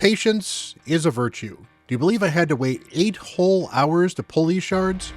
Patience is a virtue. Do you believe I had to wait 8 whole hours to pull these shards?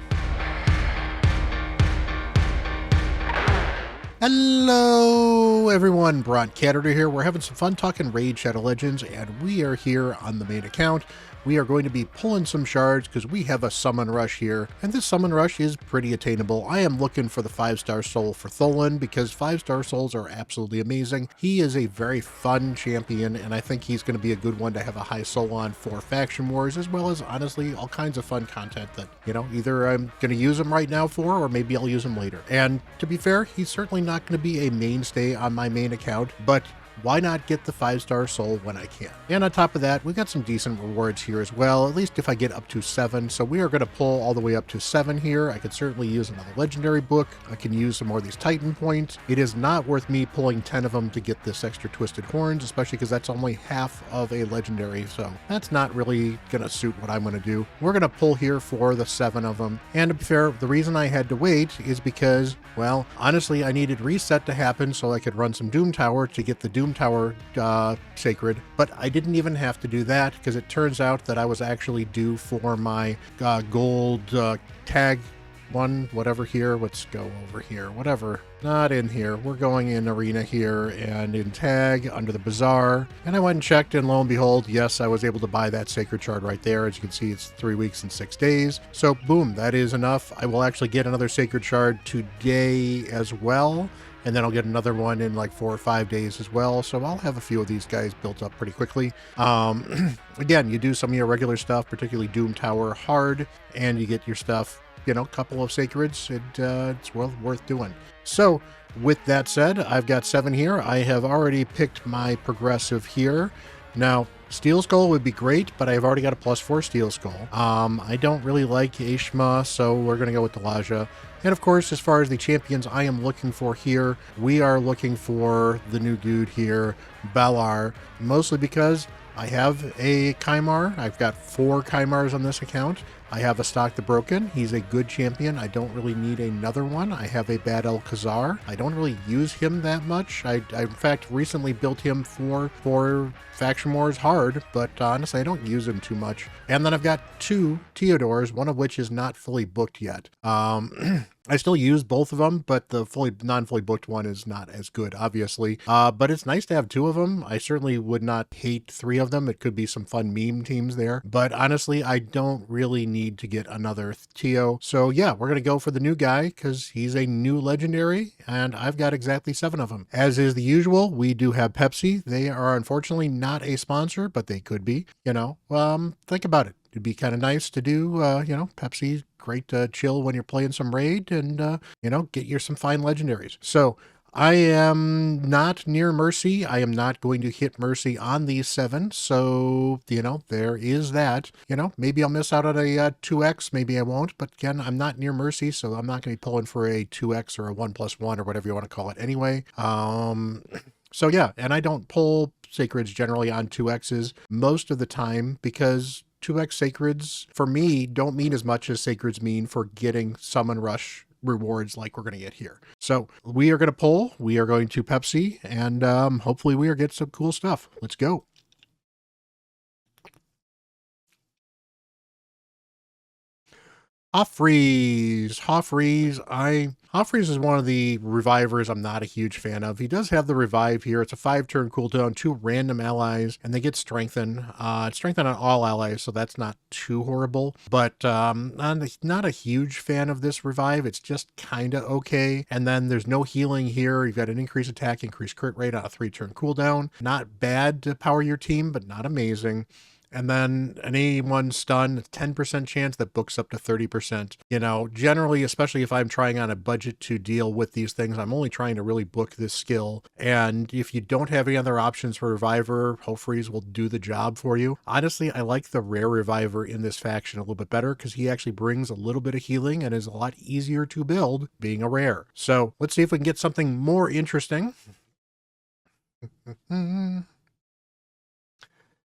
Hello everyone, Bront, CatHerder here. We're having some fun talking Raid Shadow Legends, and we are here on the main account. We are going to be pulling some shards because we have a summon rush here, and this summon rush is pretty attainable. I am looking for the 5-star soul for Tholan because 5-star souls are absolutely amazing. He is a very fun champion, and I think he's going to be a good one to have a high soul on for faction wars, as well as honestly all kinds of fun content that, you know, either I'm going to use him right now for, or maybe I'll use him later. And to be fair, he's certainly not going to be a mainstay on my main account, but why not get the 5-star soul when I can? And on top of that, we got some decent rewards here as well, at least if I get up to 7. So we are going to pull all the way up to 7 here. I could certainly use another legendary book. I can use some more of these Titan points. It is not worth me pulling 10 of them to get this extra twisted horns, especially because that's only half of a legendary. So that's not really going to suit what I'm going to do. We're going to pull here for the 7 of them. And to be fair, the reason I had to wait is because, well, honestly, I needed reset to happen so I could run some Doom Tower to get the Doom Tower sacred, but I didn't even have to do that because it turns out that I was actually due for my gold tag one, whatever here. Let's go over here, whatever. Not in here. We're going in arena here and in tag under the bazaar. And I went and checked, and lo and behold, yes, I was able to buy that sacred shard right there. As you can see, it's 3 weeks and 6 days. So boom, that is enough. I will actually get another sacred shard today as well. And then I'll get another one in like 4 or 5 days as well. So I'll have a few of these guys built up pretty quickly. Again, you do some of your regular stuff, particularly Doom Tower hard, and you get your stuff, you know, a couple of sacreds. It's worth doing. So with that said, I've got 7 here. I have already picked my progressive here. Now, Steel Skull would be great, but I've already got a +4 Steel Skull. I don't really like Ashma, so we're going to go with Delaja. And of course, as far as the champions I am looking for here, we are looking for the new dude here, Balar, mostly because I have a Kymar. I've got 4 Kymars on this account. I have a Stock the Broken. He's a good champion. I don't really need another one. I have a Bad El Khazar. I don't really use him that much. I in fact recently built him for Faction Wars hard, but honestly I don't use him too much. And then I've got 2 Teodors, one of which is not fully booked yet. I still use both of them, but the non-fully booked one is not as good, obviously. But it's nice to have 2 of them. I certainly would not hate 3 of them. It could be some fun meme teams there. But honestly, I don't really need to get another Teo. So yeah, we're going to go for the new guy because he's a new legendary, and I've got exactly 7 of them. As is the usual, we do have Pepsi. They are unfortunately not a sponsor, but they could be. You know, think about it. It'd be kind of nice to do, you know, Pepsi. Great to chill when you're playing some raid and, you know, get you some fine legendaries. So I am not near Mercy. I am not going to hit Mercy on these 7. So, you know, there is that. You know, maybe I'll miss out on a 2x. Maybe I won't. But again, I'm not near Mercy, so I'm not going to be pulling for a 2x or a 1+1 or whatever you want to call it anyway. So yeah, and I don't pull sacreds generally on 2x's most of the time because 2x sacreds for me don't mean as much as sacreds mean for getting summon rush rewards like we're going to get here. So we are going to pull, we are going to Pepsi, and hopefully we are getting some cool stuff. Let's go. Hoffreeze. Hoffreeze is one of the revivers I'm not a huge fan of. He does have the revive here. It's a 5-turn cooldown, 2 random allies, and they get strengthened. It's strengthened on all allies, so that's not too horrible. But I'm not a huge fan of this revive. It's just kind of okay. And then there's no healing here. You've got an increased attack, increased crit rate on a 3-turn cooldown. Not bad to power your team, but not amazing. And then an 81 stun, 10% chance that books up to 30%. You know, generally, especially if I'm trying on a budget to deal with these things, I'm only trying to really book this skill. And if you don't have any other options for Reviver, Hofreeze will do the job for you. Honestly, I like the rare Reviver in this faction a little bit better because he actually brings a little bit of healing and is a lot easier to build being a rare. So let's see if we can get something more interesting.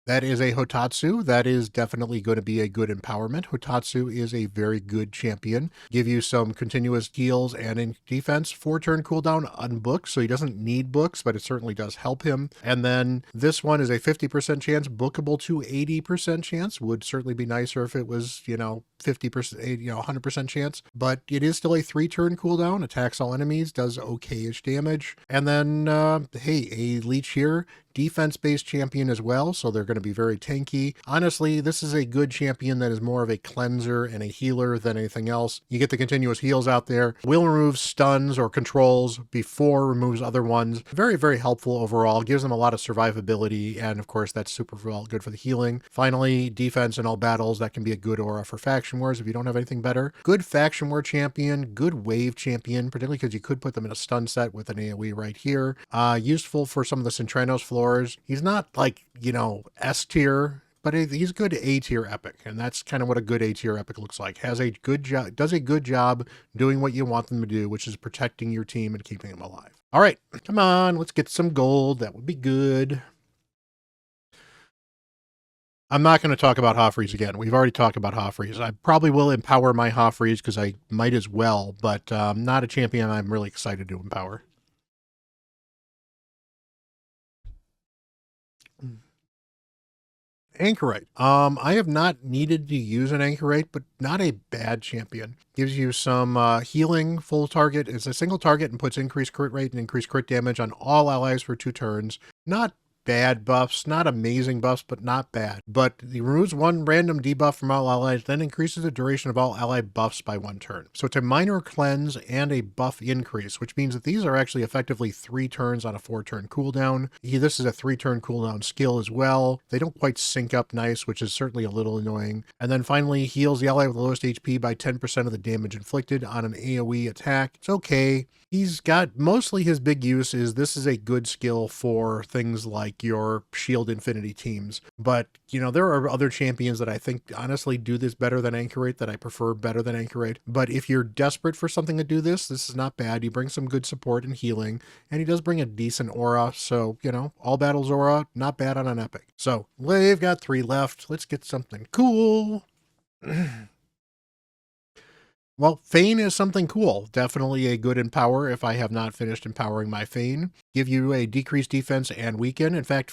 That is a Hotatsu. That is definitely going to be a good empowerment. Hotatsu is a very good champion. Give you some continuous heals and in defense. 4-turn cooldown on books, so he doesn't need books, but it certainly does help him. And then this one is a 50% chance, bookable to 80% chance. Would certainly be nicer if it was, 50%, 100% chance. But it is still a 3-turn cooldown. Attacks all enemies, does okay-ish damage. And then, hey, a leech here. Defense-based champion as well, so they're going to be very tanky. Honestly, this is a good champion that is more of a cleanser and a healer than anything else. You get the continuous heals out there. Will remove stuns or controls before removes other ones. Very, very helpful overall. Gives them a lot of survivability, and of course that's super good for the healing. Finally, defense in all battles. That can be a good aura for faction wars if you don't have anything better. Good faction war champion, good wave champion, particularly because you could put them in a stun set with an AoE right here. Useful for some of the Centranos floors. He's not like, S tier, but he's good A tier epic, and that's kind of what a good A tier epic looks like. Has a good job, does a good job doing what you want them to do, which is protecting your team and keeping them alive. All right, come on, let's get some gold. That would be good. I'm not going to talk about Hoffreys again. We've already talked about Hoffreys. I probably will empower my Hoffreys because I might as well, but not a champion I'm really excited to empower. Anchorite. I have not needed to use an Anchorite, but not a bad champion. Gives you some healing, full target. It's a single target and puts increased crit rate and increased crit damage on all allies for 2 turns. Not bad buffs, not amazing buffs, but not bad. But he removes 1 random debuff from all allies, then increases the duration of all ally buffs by 1 turn. So it's a minor cleanse and a buff increase, which means that these are actually effectively 3 turns on a 4-turn cooldown. This is a 3-turn cooldown skill as well. They don't quite sync up nice, which is certainly a little annoying. And then finally, heals the ally with the lowest HP by 10% of the damage inflicted on an AoE attack. It's okay. He's got mostly his big use is this is a good skill for things like your Shield Infinity teams. But, there are other champions that I think honestly do this better than Anchorite, that I prefer better than Anchorite. But if you're desperate for something to do this is not bad. He brings some good support and healing, and he does bring a decent aura. So, all battles aura, not bad on an epic. So we've got 3 left. Let's get something cool. Well, Fane is something cool. Definitely a good empower if I have not finished empowering my Fane. Give you a decreased defense and weaken. In fact,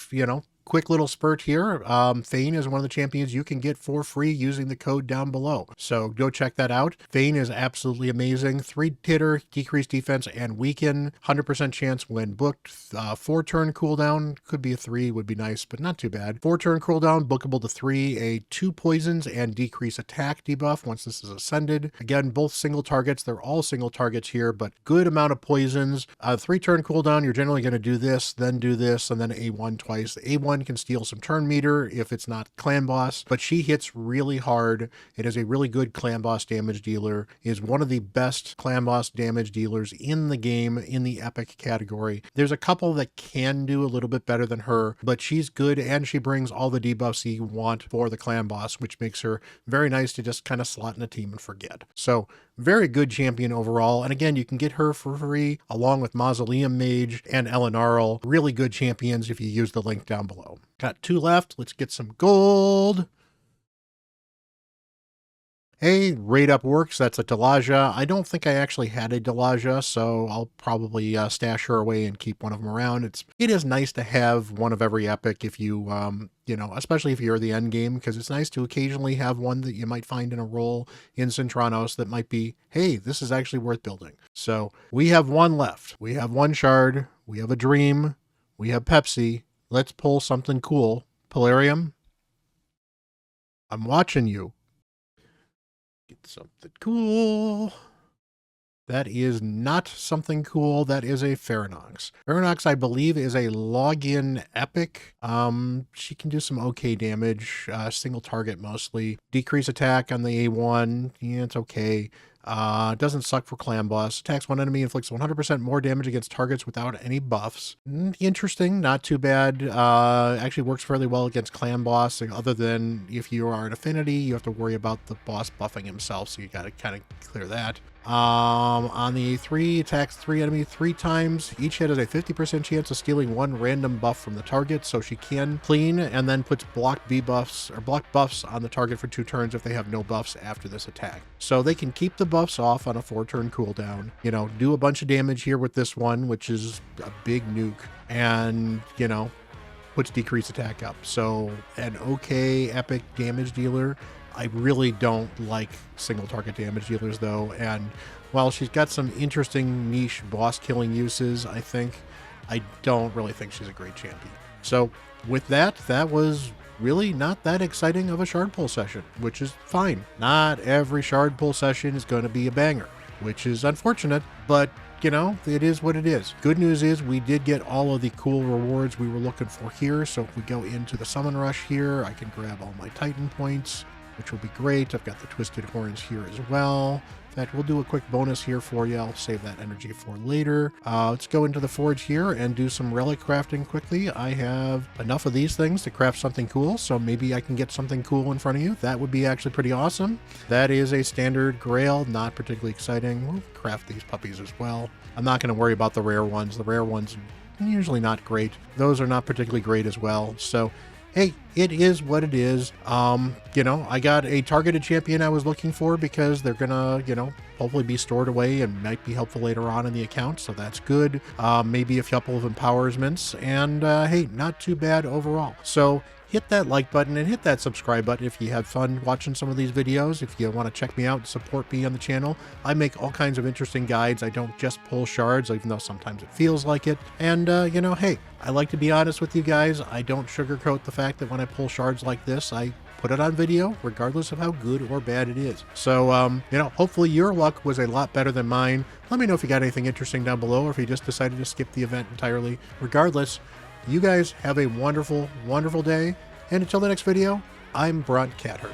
quick little spurt here. Fane is one of the champions you can get for free using the code down below. So go check that out. Fane is absolutely amazing. 3-hitter, decreased defense, and weaken. 100% chance when booked. 4-turn cooldown. Could be a 3, would be nice, but not too bad. 4-turn cooldown, bookable to 3. A 2 poisons and decrease attack debuff once this is ascended. Again, both single targets. They're all single targets here, but good amount of poisons. 3-turn cooldown, you're generally going to do this, and then A1 twice. The A1 can steal some turn meter if it's not clan boss, but she hits really hard. It is a really good clan boss damage dealer, is one of the best clan boss damage dealers in the game in the epic category. There's a couple that can do a little bit better than her, but she's good and she brings all the debuffs you want for the clan boss, which makes her very nice to just kind of slot in a team and forget. So very good champion overall. And again, you can get her for free along with Mausoleum Mage and Elenarl. Really good champions if you use the link down below. Got 2 left. Let's get some gold. Hey, Raid Up works. That's a Delaja. I don't think I actually had a Delaja, so I'll probably stash her away and keep one of them around. It is nice to have one of every epic if you, especially if you're the end game, because it's nice to occasionally have one that you might find in a role in Centranos that might be, hey, this is actually worth building. So we have 1 left. We have 1 shard. We have a dream. We have Pepsi. Let's pull something cool. Polarium, I'm watching you. Get something cool. That is not something cool. That is a Pharanox. Pharanox, I believe, is a login epic. She can do some okay damage. Single target mostly. Decrease attack on the A1. Yeah, it's okay. Doesn't suck for clan boss. Attacks one enemy, inflicts 100% more damage against targets without any buffs. Interesting, not too bad. Actually works fairly well against clan boss, other than if you are an affinity, you have to worry about the boss buffing himself, so you gotta kind of clear that. On the 3, attacks 3 enemies 3 times. Each hit has a 50% chance of stealing 1 random buff from the target, so she can clean and then puts blocked buffs or blocked buffs on the target for 2 turns if they have no buffs after this attack. So they can keep the buffs off on a 4-turn cooldown, you know, do a bunch of damage here with this one, which is a big nuke, and, you know, puts decreased attack up. So an okay epic damage dealer. I really don't like single target damage dealers though, and while she's got some interesting niche boss killing uses, I don't really think she's a great champion. So with that, that was really not that exciting of a shard pull session, which is fine. Not every shard pull session is going to be a banger, which is unfortunate, but you know, it is what it is. Good news is we did get all of the cool rewards we were looking for here. So if we go into the summon rush here, I can grab all my Titan points, which will be great. I've got the twisted horns here as well. In fact, we'll do a quick bonus here for you. I'll save that energy for later. Let's go into the forge here and do some relic crafting quickly. I have enough of these things to craft something cool, so maybe I can get something cool in front of you. That would be actually pretty awesome. That is a standard grail, not particularly exciting. We'll craft these puppies as well. I'm not going to worry about the rare ones. The rare ones are usually not great. Those are not particularly great as well. So hey, it is what it is. You know, I got a targeted champion I was looking for because they're gonna, you know, hopefully be stored away and might be helpful later on in the account, so that's good. Maybe a couple of empowerments, and hey, not too bad overall. So hit that like button and hit that subscribe button if you had fun watching some of these videos. If you want to check me out and support me on the channel, I make all kinds of interesting guides. I don't just pull shards, even though sometimes it feels like it. And, you know, hey, I like to be honest with you guys. I don't sugarcoat the fact that when I pull shards like this, I put it on video, regardless of how good or bad it is. So, you know, hopefully your luck was a lot better than mine. Let me know if you got anything interesting down below, or if you just decided to skip the event entirely. Regardless, you guys have a wonderful, wonderful day. And until the next video, I'm Bront, CatHerder.